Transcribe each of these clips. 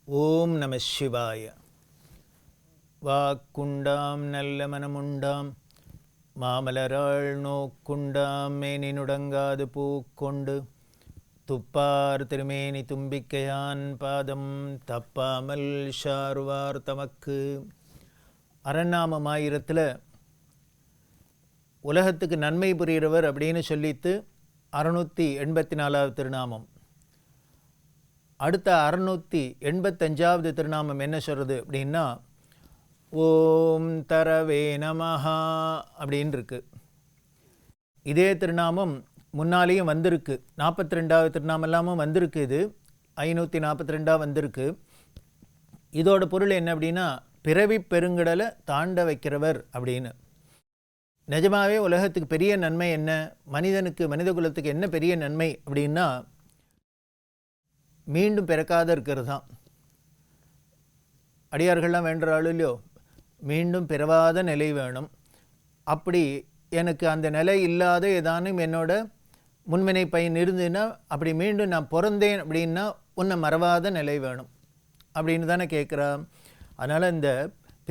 ஓம் நம சிவாய. வாக்குண்டாம் நல்ல மனமுண்டாம் மாமலராள் நோக்குண்டாம் மேனினுடங்காது பூக்கொண்டு துப்பார் திருமேனி தும்பிக்கையான் பாதம் தப்பாமல் ஷாருவார் தமக்கு. அரண்நாமம் 1000 உலகத்துக்கு நன்மை புரிகிறவர் அப்படின்னு சொல்லித்து 684வது திருநாமம். அடுத்த 685வது திருநாமம் என்ன சொல்கிறது அப்படின்னா ஓம் தரவே நமஹா அப்படின்னு இருக்கு. இதே திருநாமம் முன்னாலேயும் வந்திருக்கு. 42வது திருநாமம் எல்லாமும் வந்திருக்கு. இது 542 வந்திருக்கு. இதோட பொருள் என்ன அப்படின்னா பிறவி பெருங்கடலை தாண்ட வைக்கிறவர் அப்படின்னு. நிஜமாவே உலகத்துக்கு பெரிய நன்மை என்ன, மனிதனுக்கு மனித குலத்துக்கு என்ன பெரிய நன்மை அப்படின்னா மீண்டும் பிறக்காத இருக்கிறது தான். அடியார்கள்லாம் வேண்டுறாள் இல்லையோ, மீண்டும் பிறவாத நிலை வேணும். அப்படி எனக்கு அந்த நிலை இல்லாத ஏதானும் என்னோட முன்வினை பயன் இருந்துன்னா அப்படி மீண்டும் நான் பிறந்தேன் அப்படின்னா உன்னை மறவாத நிலை வேணும் அப்படின்னு தானே கேட்குறா. அதனால் இந்த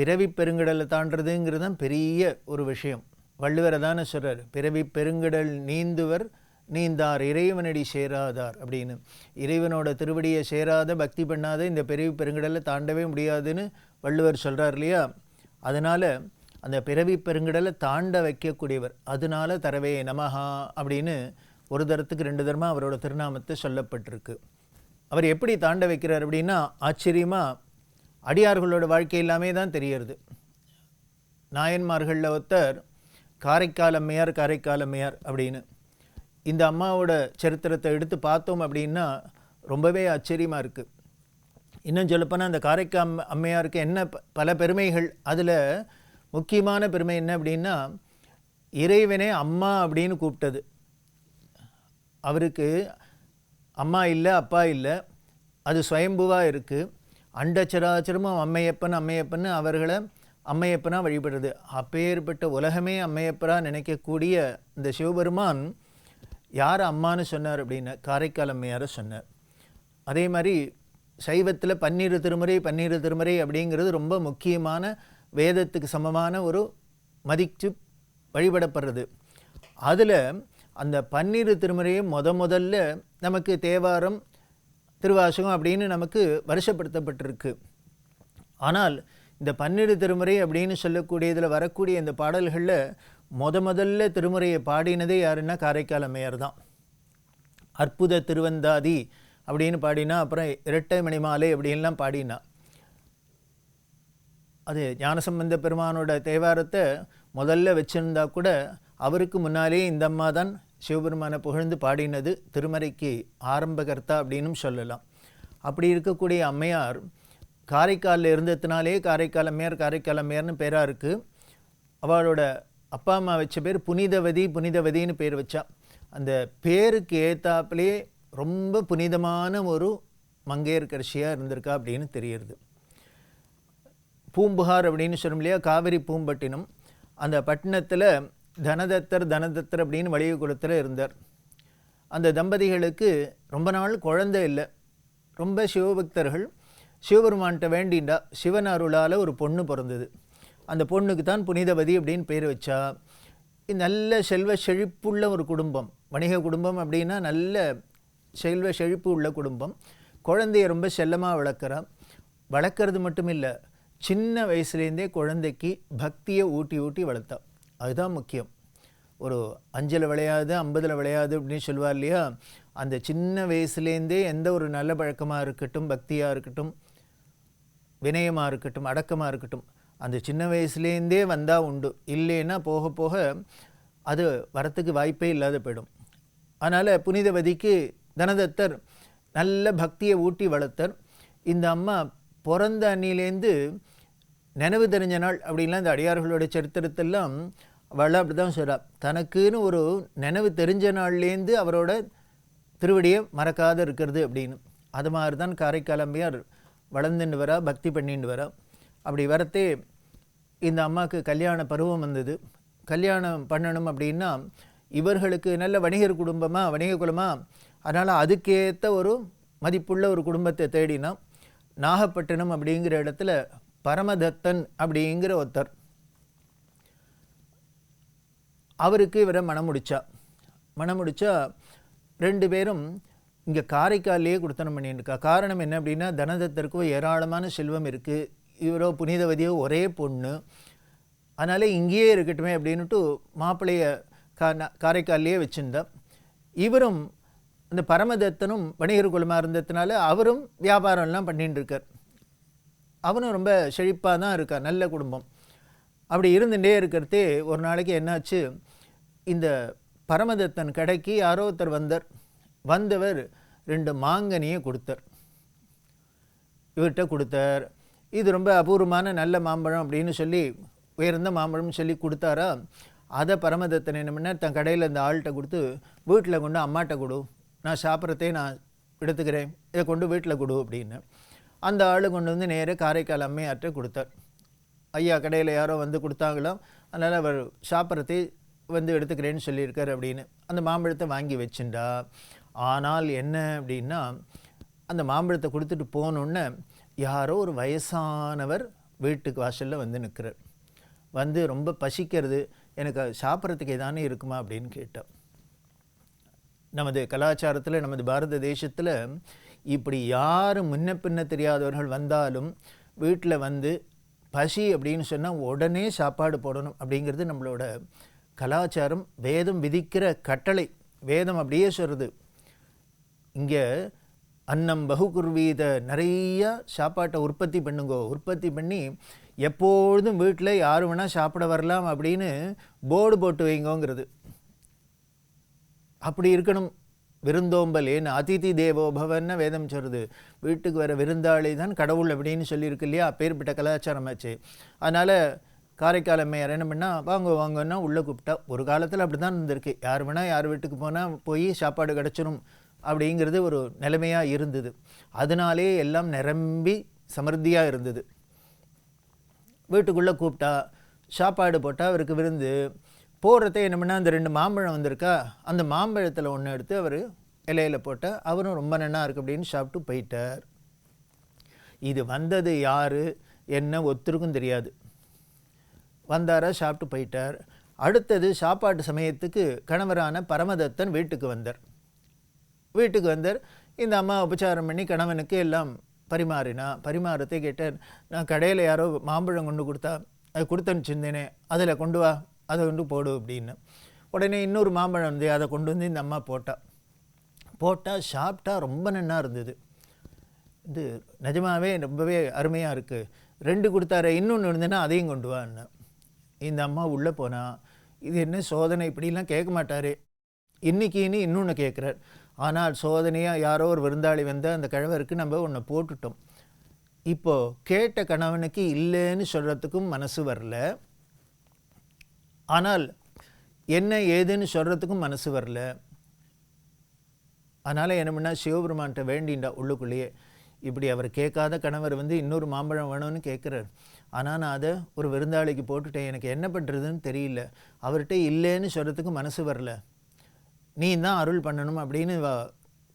பிறவி பெருங்கடலை தாண்டதுங்கிறது தான் பெரிய ஒரு விஷயம். வள்ளுவரை தானே சொல்கிறார், பிறவி பெருங்கடல் நீந்துவர் நீந்தார் இறைவனடி சேராதார் அப்படின்னு. இறைவனோட திருவடியை சேராத பக்தி பண்ணாத இந்த பிறவி பெருங்கடலை தாண்டவே முடியாதுன்னு வள்ளுவர் சொல்கிறார் இல்லையா. அதனால் அந்த பிறவி பெருங்கடலை தாண்ட வைக்கக்கூடியவர். அதனால தரவே நமஹா அப்படின்னு ஒரு தரத்துக்கு 2 தரமாக அவரோட திருநாமத்தை சொல்லப்பட்டிருக்கு. அவர் எப்படி தாண்ட வைக்கிறார் அப்படின்னா ஆச்சரியமாக அடியார்களோட வாழ்க்கை எல்லாமே தான் தெரியறது. நாயன்மார்களில் ஒருத்தர் காரைக்கால் அம்மையார் அப்படின்னு. இந்த அம்மாவோட சரித்திரத்தை எடுத்து பார்த்தோம் அப்படின்னா ரொம்பவே ஆச்சரியமாக இருக்குது. இன்னும் சொல்லப்போனால் அந்த காரைக்கால் அம்மையாருக்கு என்ன பல பெருமைகள். அதில் முக்கியமான பெருமை என்ன அப்படின்னா இறைவனே அம்மா அப்படின்னு கூப்பிட்டது. அவருக்கு அம்மா இல்லை, அப்பா இல்லை, அது சுயம்புவாக இருக்குது. அண்டச்சராச்சரமும் அம்மையப்பன் அவர்களை அம்மையப்பனாக வழிபடுறது. அப்பேற்பட்ட உலகமே அம்மையப்பராக நினைக்கக்கூடிய இந்த சிவபெருமான் யார் அம்மானு சொன்னார் அப்படின்னா காரைக்கால் அம்மையாரை சொன்னார். அதே மாதிரி சைவத்தில் 12 திருமுறை அப்படிங்கிறது ரொம்ப முக்கியமான வேதத்துக்கு சமமான ஒரு மதிச்சு வழிபடப்படுறது. அதில் அந்த 12 திருமுறையை முதல்ல நமக்கு தேவாரம் திருவாசகம் அப்படின்னு நமக்கு வருஷப்படுத்தப்பட்டிருக்கு. ஆனால் இந்த 12 திருமுறை அப்படின்னு சொல்லக்கூடியதில் வரக்கூடிய இந்த பாடல்களில் முதல்ல திருமுறையை பாடினதே யாருன்னா காரைக்கால் அம்மையார் தான். அற்புத திருவந்தாதி அப்படின்னு பாடினா, அப்புறம் இரட்டை மணிமாலை அப்படின்லாம் பாடினா. அது ஞானசம்பந்த பெருமானோட தேவாரத்தை முதல்ல வச்சுருந்தா கூட அவருக்கு முன்னாலே இந்த அம்மா தான் சிவபெருமானை புகழ்ந்து பாடினது, திருமறைக்கு ஆரம்பகர்த்தா அப்படின்னும் சொல்லலாம். அப்படி இருக்கக்கூடிய அம்மையார் காரைக்காலில் இருந்ததுனாலே காரைக்கால் அம்மையார்னு பேராக இருக்குது. அவளோட அப்பா அம்மா வச்ச பேர் புனிதவதின்னு பேர் வச்சா. அந்த பேருக்கு ஏத்தாப்புலே ரொம்ப புனிதமான ஒரு மங்கையர்கரசியாக இருந்திருக்கா அப்படின்னு தெரியுது. பூம்புகார் அப்படின்னு சொல்லும் இல்லையா, காவிரி பூம்பட்டினம். அந்த பட்டினத்தில் தனதத்தர் அப்படின்னு வழிவு குலத்தில் இருந்தார். அந்த தம்பதிகளுக்கு ரொம்ப நாள் குழந்தை இல்லை. ரொம்ப சிவபக்தர்கள். சிவபெருமான்கிட்ட வேண்டிண்டா. சிவன் அருளால் ஒரு பொண்ணு பிறந்தது. அந்த பொண்ணுக்கு தான் புனிதவதி அப்படின்னு பேர் வச்சா. நல்ல செல்வ செழிப்புள்ள ஒரு குடும்பம், வணிக குடும்பம் அப்படின்னா நல்ல செல்வ செழிப்பு உள்ள குடும்பம். குழந்தைய ரொம்ப செல்லமாக வளர்க்குறது மட்டும் இல்லை, சின்ன வயசுலேருந்தே குழந்தைக்கு பக்தியை ஊட்டி வளர்த்தா. அதுதான் முக்கியம். ஒரு 5 விளையாது 50 விளையாது அப்படின்னு சொல்லுவார் இல்லையா. அந்த சின்ன வயசுலேருந்தே எந்த ஒரு நல்ல பழக்கமாக இருக்கட்டும், பக்தியாக இருக்கட்டும், வினயமாக இருக்கட்டும், அடக்கமாக இருக்கட்டும், அந்த சின்ன வயசுலேருந்தே வந்தால் உண்டு. இல்லைன்னா போக போக அது வரத்துக்கு வாய்ப்பே இல்லாத போயிடும். அதனால் புனிதவதிக்கு தனதத்தர் நல்ல பக்தியை ஊட்டி வளர்த்தர். இந்த அம்மா பிறந்த அன்னிலேருந்து நினைவு தெரிஞ்ச நாள் அப்படின்லாம் இந்த அடியார்களோட சரித்திரத்தெல்லாம் அவள் அப்படி தான் சொல்கிறாள். தனக்குன்னு ஒரு நினைவு தெரிஞ்ச நாள்லேருந்து அவரோட திருவடியை மறக்காத இருக்கிறது அப்படின்னு. அது மாதிரி தான் காரைக்கால் அம்மையார் வளர்ந்துட்டு வரா, பக்தி பண்ணிட்டு வரா. அப்படி வரத்தே இந்த அம்மாவுக்கு கல்யாண பருவம் வந்தது. கல்யாணம் பண்ணணும் அப்படின்னா இவர்களுக்கு நல்ல வணிகர் குடும்பமாக, வணிக குலமாக, அதனால் அதுக்கேற்ற ஒரு மதிப்புள்ள ஒரு குடும்பத்தை தேடினா நாகப்பட்டினம் அப்படிங்கிற இடத்துல பரமதத்தன் அப்படிங்கிற ஒருத்தர், அவருக்கு இவரை மணம் முடிச்சா 2 பேரும் இங்கே காரைக்காலிலேயே கொடுத்தனம் பண்ணிட்டுருக்கா. காரணம் என்ன அப்படின்னா, தனதத்தருக்கோ ஏராளமான செல்வம் இருக்குது, இவரோ புனிதவதியோ ஒரே பொண்ணு, அதனால் இங்கேயே இருக்கட்டுமே அப்படின்ட்டு மாப்பிள்ளைய காரைக்காலிலேயே வச்சுருந்தா. இவரும் இந்த பரமதத்தனும் வணிகர் குலமாக இருந்ததுனால அவரும் வியாபாரம்லாம் பண்ணிட்டு இருக்கார். அவனும் ரொம்ப செழிப்பாக தான் இருக்கார், நல்ல குடும்பம். அப்படி இருந்துகிட்டே இருக்கிறதே ஒரு நாளைக்கு என்னாச்சு, இந்த பரமதத்தன் கடைக்கு யாரோ ஒருத்தர் வந்தவர் 2 மாங்கனியை இவர்கிட்ட கொடுத்தார். இது ரொம்ப அபூர்வமான நல்ல மாம்பழம் அப்படின்னு சொல்லி, உயர்ந்த மாம்பழம்னு சொல்லி கொடுத்தாரா. அதை பரமதத்தன் என்ன பண்ணார், தன் கடையில் இந்த ஆள்கிட்ட கொடுத்து, வீட்டில் கொண்டு அம்மாட்ட கொடு, நான் சாப்பிட்றதே நான் எடுத்துக்கிறேன், இதை கொண்டு வீட்டில் கொடு அப்படின்னு. அந்த ஆள் கொண்டு வந்து நேராக காரைக்கால் அம்மையார்கிட்ட கொடுத்தார். ஐயா கடையில் யாரோ வந்து கொடுத்தாங்களாம், அதனால் அவர் சாப்பிட்றதே வந்து எடுத்துக்கிறேன்னு சொல்லியிருக்கார் அப்படின்னு. அந்த மாம்பழத்தை வாங்கி வச்சுட்டா. ஆனால் என்ன அப்படின்னா, அந்த மாம்பழத்தை கொடுத்துட்டு போனோன்னே யாரோ ஒரு வயசானவர் வீட்டுக்கு வாசலில் வந்து நிற்கிறார். வந்து ரொம்ப பசிக்கிறது, எனக்கு சாப்பிட்றதுக்கு ஏதானே இருக்குமா அப்படின்னு கேட்டார். நமது கலாச்சாரத்தில், நமது பாரத தேசத்தில் இப்படி யார் முன்ன பின்ன தெரியாதவர்கள் வந்தாலும் வீட்டில் வந்து பசி அப்படின்னு சொன்னால் உடனே சாப்பாடு போடணும் அப்படிங்கிறது நம்மளோட கலாச்சாரம். வேதம் விதிக்கிற கட்டளை, வேதம் அப்படியே சொல்கிறது. இங்கே அன்னம் பகுகுர்வீத, நிறைய சாப்பாட்டை உற்பத்தி பண்ணுங்கோ, உற்பத்தி பண்ணி எப்பொழுதும் வீட்டில் யார் வேணால் சாப்பிட வரலாம் அப்படின்னு போர்டு போட்டு வைங்கோங்கிறது. அப்படி இருக்கணும். விருந்தோம்பல், ஏன்னு அதிதி தேவோபவன்னு வேதம் சொல்கிறது. வீட்டுக்கு வர விருந்தாளி தான் கடவுள் அப்படின்னு சொல்லியிருக்கு இல்லையா, அப்பேற்பட்ட கலாச்சாரம் ஆச்சு. அதனால் காரைக்கால் அம்மையார் என்ன பண்ணால், வாங்கன்னா உள்ளே கூப்பிட்டா. ஒரு காலத்தில் அப்படி தான் இருந்திருக்கு, யார் வேணால் யார் வீட்டுக்கு போனால் போய் சாப்பாடு கிடச்சிடும் அப்படிங்கிறது ஒரு நிலைமையாக இருந்தது. அதனாலே எல்லாம் நிரம்பி சமர்த்தியாக இருந்தது. வீட்டுக்குள்ளே கூப்பிட்டா, சாப்பாடு போட்டால் அவருக்கு விருந்து. போகிறத என்ன பண்ணால், அந்த 2 மாம்பழம் வந்திருக்கா, அந்த மாம்பழத்தில் ஒன்று எடுத்து அவர் இலையில் போட்டால், அவரும் ரொம்ப நன்னா இருக்குது அப்படின்னு சாப்பிட்டு போயிட்டார். இது வந்தது யார் என்ன ஒருத்தருக்கும் தெரியாது. வந்தாரா, சாப்பிட்டு போயிட்டார். அடுத்தது சாப்பாட்டு சமயத்துக்கு கணவரான பரமதத்தன் வீட்டுக்கு வந்தார். இந்த அம்மா உபச்சாரம் பண்ணி கணவனுக்கு எல்லாம் பரிமாறத்தை கேட்டார். நான் கடையில் யாரோ மாம்பழம் கொண்டு கொடுத்தா, அது கொடுத்தேன்னு சிந்தேனே, அதில் கொண்டு வா, அதை கொண்டு போடு அப்படின்னு. உடனே இன்னொரு மாம்பழம் வந்து அதை கொண்டு வந்து இந்த அம்மா போட்டால் சாப்பிட்டா ரொம்ப நன்னா இருந்தது. இது நிஜமாகவே ரொம்பவே அருமையாக இருக்குது, 2 கொடுத்தாரு, இன்னொன்று இருந்ததுன்னா அதையும் கொண்டு வான்னு. இந்த அம்மா உள்ளே போனால், இது என்ன சோதனை, இப்படிலாம் கேட்க மாட்டார், இன்னொன்று கேட்குறார். ஆனால் சோதனையாக யாரோ ஒரு விருந்தாளி வந்து அந்த கிழவருக்கு நம்ம ஒன்று போட்டுட்டோம். இப்போது கேட்ட கணவனுக்கு இல்லைன்னு சொல்கிறதுக்கும் மனசு வரல, ஆனால் என்ன ஏதுன்னு சொல்கிறதுக்கும் மனசு வரல. அதனால் என்ன பண்ணால், சிவபெருமான்கிட்ட வேண்டிண்டா உள்ளுக்குள்ளேயே. இப்படி அவர் கேட்காத கணவர் வந்து இன்னொரு மாம்பழம் வேணும்னு கேட்குறார், ஆனால் நான் அதை ஒரு விருந்தாளிக்கு போட்டுட்டேன், எனக்கு என்ன பண்ணுறதுன்னு தெரியல, அவர்கிட்ட இல்லைன்னு சொல்கிறதுக்கு மனசு வரல, நீ தான் அருள் பண்ணணும் அப்படின்னு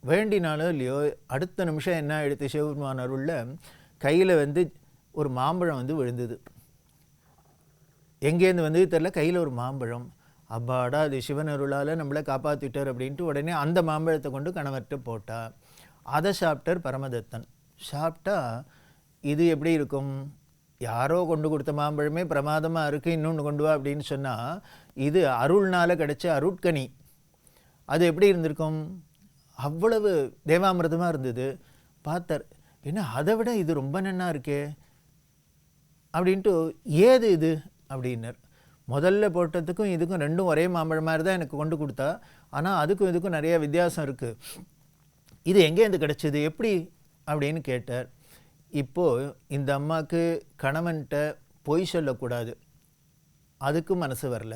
வேண்டினாலும் இல்லையோ, அடுத்த நிமிஷம் என்ன எடுத்து சிவபெருமான் அருளில் கையில் வந்து ஒரு மாம்பழம் வந்து விழுந்தது. எங்கேருந்து வந்து தெரில, கையில் ஒரு மாம்பழம். அப்பாடா, அது சிவன் அருளால் நம்மளை காப்பாற்றிட்டார் அப்படின்ட்டு உடனே அந்த மாம்பழத்தை கொண்டு கணவர்கிட்ட போட்டா. அதை சாப்பிட்டார் பரமதத்தன். சாப்பிட்டா இது எப்படி இருக்கும், யாரோ கொண்டு கொடுத்த மாம்பழமே பிரமாதமாக இருக்குது, இன்னொன்று கொண்டு வா அப்படின்னு சொன்னால், இது அருள்னால் கிடைச்ச அருட்கனி. அது எப்படி இருந்திருக்கும், அவ்வளவு தேவாமிர்தமாக இருந்தது. பார்த்தார், என்ன அதை விட இது ரொம்ப நன்னா இருக்கே அப்படின்ட்டு, ஏது இது அப்படின்னார். முதல்ல போட்டதுக்கும் இதுக்கும் 2ம் ஒரே மாம்பழம் மாதிரி தான் எனக்கு கொண்டு கொடுத்தா, ஆனால் அதுக்கும் இதுக்கும் நிறைய வித்தியாசம் இருக்குது, இது எங்கேருந்து கிடச்சிது எப்படி அப்படின்னு கேட்டார். இப்போது இந்த அம்மாவுக்கு கணவன்கிட்ட பொய் சொல்லக்கூடாது, அதுக்கும் மனசு வரல.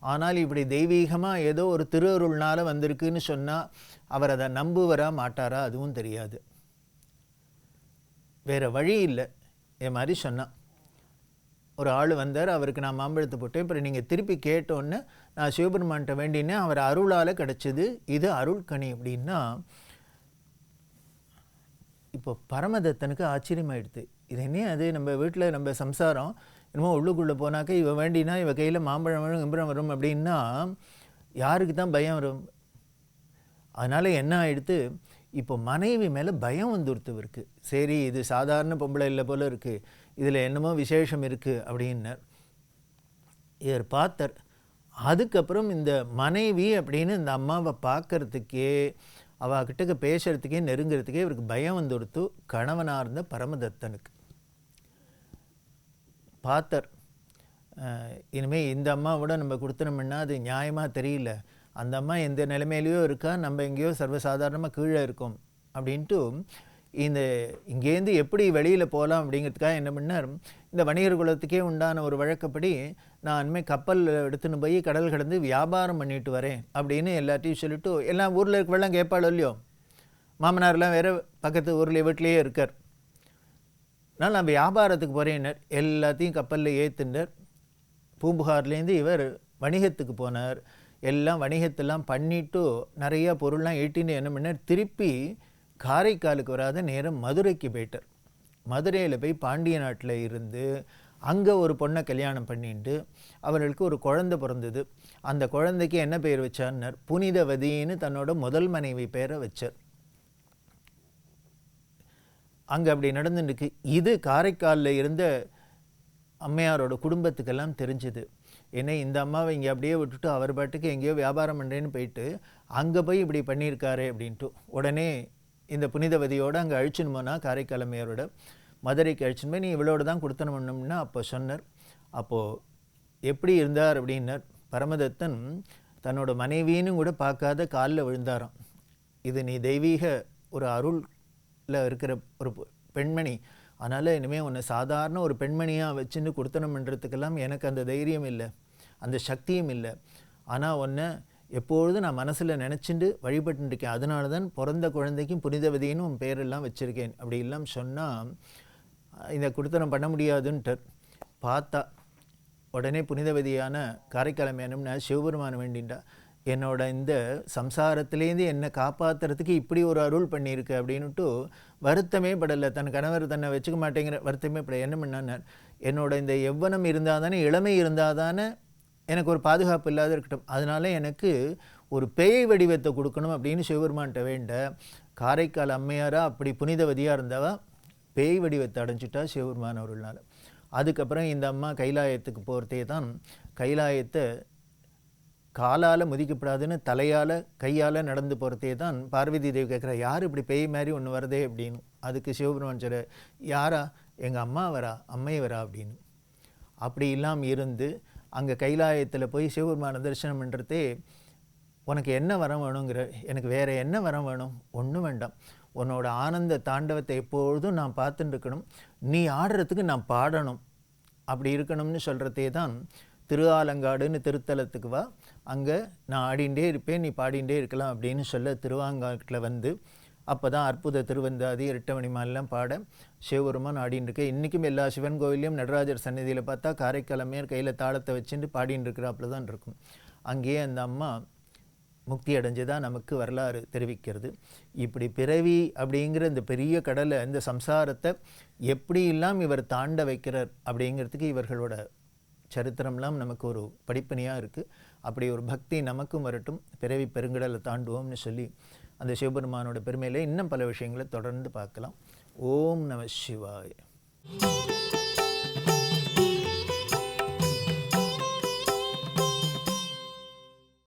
ஆனால் இப்படி தெய்வீகமாக ஏதோ ஒரு திருஅருள்னால் வந்திருக்குன்னு சொன்னால் அவர் அதை நம்புவரா மாட்டாரா அதுவும் தெரியாது. வேறு வழி இல்லை. என் மாதிரி சொன்னான். ஒரு ஆள் வந்தார், அவருக்கு நான் மாம்பழத்தை போட்டேன், அப்புறம் நீங்கள் திருப்பி கேட்டோன்னு நான் சிவபெருமான்கிட்ட வேண்டினேன், அவர் அருளால் கிடச்சிது, இது அருள் கனி அப்படின்னா. இப்போ பரமதத்தனுக்கு ஆச்சரியமாயிடுது. இது என்ன அது நம்ம வீட்டில் நம்ம சம்சாரம் என்னமோ உள்ளுக்குள்ளே போனாக்க இவ வேண்டினா இவ கையில் மாம்பழம் வரும் எம்பரம் வரும் அப்படின்னா யாருக்கு தான் பயம் வரும்? அதனால் என்ன ஆகிடுத்து, இப்போ மனைவி மேலே பயம் வந்துடுத்து இருக்கு. சரி இது சாதாரண பொம்பளை இல்லை போல இருக்குது, இதில் என்னமோ விசேஷம் இருக்குது அப்படின்னார். இவர் பார்த்தார். அதுக்கப்புறம் இந்த மனைவி அப்படின்னு இந்த அம்மாவை பார்க்கறதுக்கே அவகிட்ட பேசுறதுக்கே நெருங்கிறதுக்கே இவருக்கு பயம் வந்துடுத்து கணவனாக இருந்த பரமதத்தனுக்கு. பார்த்தார், இனிமேல் இந்த அம்மாவோட நம்ம கொடுத்தனோம்னா அது நியாயமாக தெரியல, அந்த அம்மா எந்த நிலைமையிலையோ இருக்கா, நம்ம எங்கேயோ சர்வசாதாரணமாக கீழே இருக்கோம் அப்படின்ட்டு இங்கேருந்து எப்படி வெளியில் போகலாம் அப்படிங்கிறதுக்காக என்ன பண்ணார், இந்த வணிகர் குலத்துக்கே உண்டான ஒரு வழக்கப்படி நான் இனிமேல் கப்பல் எடுத்துன்னு போய் கடல் கடந்து வியாபாரம் பண்ணிட்டு வரேன் அப்படின்னு எல்லாத்தையும் சொல்லிவிட்டு, எல்லாம் ஊரில் இருக்கவெல்லாம் கேட்பாளோ இல்லையோ, மாமனார்லாம் வேறு பக்கத்து ஊரில் வீட்டிலையே இருக்கார், நான் வியாபாரத்துக்கு போகிறேன்னர். எல்லாத்தையும் கப்பலில் ஏற்றுனர். பூம்புகார்லேருந்து இவர் வணிகத்துக்கு போனார். எல்லாம் வணிகத்தெல்லாம் பண்ணிவிட்டு நிறையா பொருள்லாம் ஈட்டின்னு என்ன பண்ணார், திருப்பி காரைக்காலுக்கு வராத நேரம் மதுரைக்கு போயிட்டார். மதுரையில் போய் பாண்டிய நாட்டில் இருந்து அங்கே ஒரு பொண்ணை கல்யாணம் பண்ணிட்டு அவர்களுக்கு ஒரு குழந்தை பிறந்தது. அந்த குழந்தைக்கு என்ன பெயர் வச்சார்னார், புனிதவதின்னு தன்னோட முதல் மனைவி பெயரை வச்சார். அங்கே அப்படி நடந்துருக்கு. இது காரைக்காலில் இருந்த அம்மையாரோட குடும்பத்துக்கெல்லாம் தெரிஞ்சுது. ஏன்னா இந்த அம்மாவை இங்கே அப்படியே விட்டுட்டு அவர் பாட்டுக்கு எங்கேயோ வியாபாரம் பண்ணுறேன்னு போயிட்டு அங்கே போய் இப்படி பண்ணியிருக்காரு அப்படின்ட்டு உடனே இந்த புனிதவதியோடு அங்கே அழிச்சுன்னு போனால் காரைக்கால் அம்மையாரோட மதுரைக்கு அழிச்சுன்னு போய் நீ இவளோட தான் கொடுத்தணும்னா அப்போ சொன்னார். அப்போது எப்படி இருந்தார் அப்படின்னார், பரமதத்தன் தன்னோட மனைவின்னு கூட பார்க்காத காலில் விழுந்தாராம். இது நீ தெய்வீக ஒரு அருளில் இருக்கிற ஒரு பெண்மணி, அதனால் இனிமேல் உன்னை சாதாரண ஒரு பெண்மணியாக வச்சுன்னு கொடுத்தணும்ன்றதுக்கெல்லாம் எனக்கு அந்த தைரியம் இல்லை, அந்த சக்தியும் இல்லை. ஆனால் உன்னை எப்பொழுதும் நான் மனசில் நினச்சிட்டு வழிபட்டுருக்கேன், அதனால தான் பிறந்த குழந்தைக்கும் புனிதவதின்னு உன் பேரெல்லாம் வச்சுருக்கேன் அப்படி எல்லாம் சொன்னால் இந்த கொடுத்தனம் பண்ண முடியாதுன்ட்டு பார்த்தா. உடனே புனிதவதியான காரைக்காலம் வேணும்னா சிவபெருமான் வேண்டின்டா, என்னோட இந்த சம்சாரத்திலேருந்து என்னை காப்பாற்றுறதுக்கு இப்படி ஒரு அருள் பண்ணியிருக்கு அப்படின்னுட்டு வருத்தமே படலை. தன் கணவர் தன்னை வச்சுக்க மாட்டேங்கிற வருத்தமே பட என்ன பண்ணார், என்னோட இந்த எவ்வனம் இருந்தால் தானே இளமை இருந்தால் தானே எனக்கு ஒரு பாதுகாப்பு இல்லாத இருக்கட்டும், அதனால எனக்கு ஒரு பேய் வடிவத்தை கொடுக்கணும் அப்படின்னு சிவபெருமான்கிட்ட வேண்ட காரைக்கால் அம்மையாராக அப்படி புனிதவதியாக இருந்தவா பேய் வடிவத்தை அடைஞ்சிட்டா சிவபெருமான் அவர்களால். அதுக்கப்புறம் இந்த அம்மா கைலாயத்துக்கு போகிறதே தான், கைலாயத்தை காலால் முதிக்கப்படாதுன்னு தலையால் கையால் நடந்து போகிறதே தான் பார்வதி தேவி கேட்குறா, யார் இப்படி பேய் மாதிரி ஒன்று வருதே அப்படின்னு. அதுக்கு சிவபெருமான் சொல்ற, யாரா, எங்கள் அம்மா வரா, அம்மை வரா அப்படின்னு. அப்படி இல்லாமல் இருந்து அங்கே கைலாயத்தில் போய் சிவபெருமான தரிசனம் பண்ணுறதே, உனக்கு என்ன வரம் வேணுங்கிற, எனக்கு வேறு என்ன வரம் வேணும், ஒன்றும் வேண்டாம், உன்னோட ஆனந்த தாண்டவத்தை எப்பொழுதும் நான் பார்த்துட்டு இருக்கணும், நீ ஆடுறதுக்கு நான் பாடணும், அப்படி இருக்கணும்னு சொல்கிறதே தான் திருஆலங்காடுன்னு திருத்தலத்துக்கு வா, அங்கே நான் ஆடிண்டே இருப்பேன், நீ பாடிண்டே இருக்கலாம் அப்படின்னு சொல்ல திருவாங்காட்டில் வந்து அப்போ தான் அற்புத திருவந்தாதி இரட்டமணி மாலெல்லாம் பாட சிவபெருமான் ஆடின்னு இருக்கு. இன்றைக்கும் எல்லா சிவன் கோவிலையும் நடராஜர் சன்னதியில் பார்த்தா காரைக்கால் அம்மையார் கையில் தாளத்தை வச்சுட்டு பாடின்னு இருக்கிறாப்புல தான் இருக்கும். அங்கேயே அந்த அம்மா முக்தி அடைஞ்சதாக நமக்கு வரலாறு தெரிவிக்கிறது. இப்படி பிறவி அப்படிங்கிற இந்த பெரிய கடலை, இந்த சம்சாரத்தை எப்படி இல்லாமல் இவர் தாண்ட வைக்கிறார் அப்படிங்கிறதுக்கு இவர்களோட சரித்திரம்லாம் நமக்கு ஒரு படிப்பணியாக இருக்குது. அப்படி ஒரு பக்தி நமக்கும் வரட்டும், பிறவி பெருங்கடலை தாண்டுவோம்னு சொல்லி அந்த சிவபெருமானோட பெருமையிலே இன்னும் பல விஷயங்களை தொடர்ந்து பார்க்கலாம். ஓம் நம சிவாய.